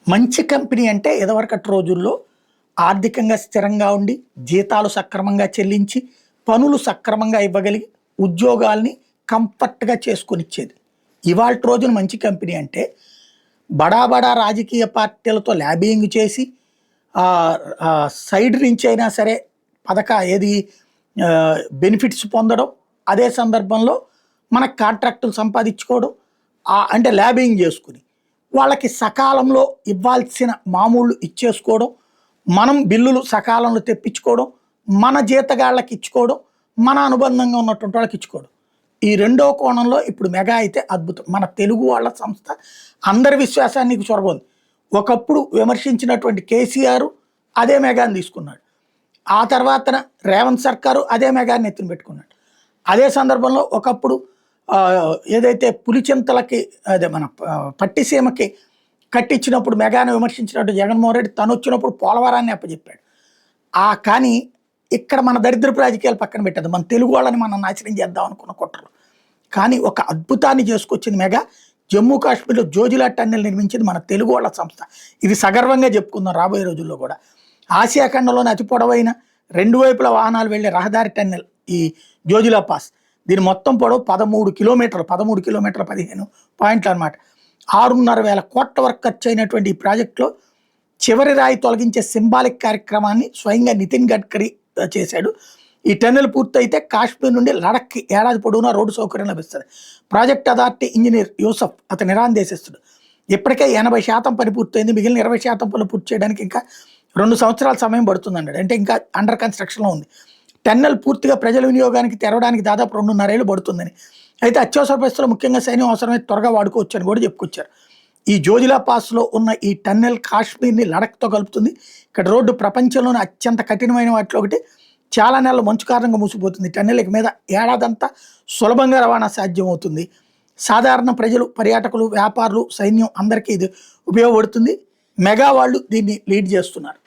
మంచి కంపెనీ అంటే ఇదివరకటి రోజుల్లో ఆర్థికంగా స్థిరంగా ఉండి, జీతాలు సక్రమంగా చెల్లించి, పనులు సక్రమంగా ఇవ్వగలిగి, ఉద్యోగాల్ని కంఫర్ట్‌గా చేసుకొనిచ్చేది. ఇవాల్టి రోజున మంచి కంపెనీ అంటే, బడా బడా రాజకీయ పార్టీలతో లాబియింగ్ చేసి, సైడ్ నుంచైనా సరే ఏది బెనిఫిట్స్ పొందడం, అదే సందర్భంలో మనకు కాంట్రాక్టులు సంపాదించుకోవడం, అంటే లాబియింగ్ చేసుకుని. వాళ్ళకి సకాలంలో ఇవ్వాల్సిన మామూళ్ళు ఇచ్చేసుకోవడం, మనం బిల్లులు సకాలంలో తెప్పించుకోవడం, మన జీతగాళ్ళకి ఇచ్చుకోవడం, మన అనుబంధంగా ఉన్నటువంటి వాళ్ళకి ఇచ్చుకోవడం. ఈ రెండో కోణంలో ఇప్పుడు మెగా అయితే అద్భుతం. మన తెలుగు వాళ్ళ సంస్థ అందరి విశ్వాసానికి చొరగొంది. ఒకప్పుడు విమర్శించినటువంటి కేసీఆర్ అదే మెగాని తీసుకున్నాడు. ఆ తర్వాతన రేవంత్ సర్కారు అదే మెగాని ఎత్తున పెట్టుకున్నాడు. అదే సందర్భంలో ఒకప్పుడు ఏదైతే పులిచింతలకి అదే మన పట్టిసీమకి కట్టించినప్పుడు మెగాను విమర్శించినట్టు జగన్మోహన్ రెడ్డి తను వచ్చినప్పుడు పోలవరాన్ని అప్పచెప్పాడు. కానీ ఇక్కడ మన దరిద్రపు రాజకీయాలు పక్కన పెట్టదు. మన తెలుగు వాళ్ళని మనం నాశనం చేద్దాం అనుకున్న కుట్రలు. కానీ ఒక అద్భుతాన్ని చేసుకొచ్చింది మెగా. జమ్మూ కాశ్మీర్లో జోజిలా టన్నెల్ నిర్మించింది మన తెలుగు వాళ్ళ సంస్థ. ఇది సగర్వంగా చెప్పుకుందాం రాబోయే రోజుల్లో కూడా. ఆసియా ఖండంలోని అతి పొడవైన 2 వైపుల వాహనాలు వెళ్లే రహదారి టన్నెల్ ఈ జోజిలా పాస్. దీని మొత్తం పొడవు 13 కిలోమీటర్లు, 13 కిలోమీటర్ల 15 పాయింట్లు అనమాట. 6,500 కోట్ల వరకు ఖర్చు అయినటువంటి ఈ ప్రాజెక్టులో చివరి రాయి తొలగించే సింబాలిక్ కార్యక్రమాన్ని స్వయంగా నితిన్ గడ్కరీ చేశాడు. ఈ టన్నెల్ పూర్తయితే కాశ్మీర్ నుండి లడఖ్కి ఏడాది పొడవునా రోడ్డు సౌకర్యం లభిస్తుంది. ప్రాజెక్ట్ అథారిటీ ఇంజనీర్ యూసఫ్ అతను ఇరాన్ దేశస్థుడు. ఇప్పటికే 80% పని పూర్తయింది. మిగిలిన 20% పనులు పూర్తి చేయడానికి ఇంకా 2 సంవత్సరాల సమయం పడుతుంది అన్నాడు. అంటే ఇంకా అండర్ కన్స్ట్రక్షన్లో ఉంది. టన్నెల్ పూర్తిగా ప్రజల వినియోగానికి తెరవడానికి దాదాపు 2.5 ఏళ్ళు పడుతుందని. అయితే అత్యవసర పరిస్థితుల్లో ముఖ్యంగా సైన్యం అవసరమైతే త్వరగా వాడుకోవచ్చు అని కూడా చెప్పుకొచ్చారు. ఈ జోజిలా పాస్లో ఉన్న ఈ టన్నెల్ కాశ్మీర్ని లడఖ్తో కలుపుతుంది. ఇక్కడ రోడ్డు ప్రపంచంలోనే అత్యంత కఠినమైన వాటిలో ఒకటి. చాలా నెలలు మంచు కారణంగా మూసిపోతుంది. టన్నెల్ మీద ఏడాదంతా సులభంగా రవాణా సాధ్యమవుతుంది. సాధారణ ప్రజలు, పర్యాటకులు, వ్యాపారులు, సైన్యం అందరికీ ఇది ఉపయోగపడుతుంది. మెగా వాళ్ళు దీన్ని లీడ్ చేస్తున్నారు.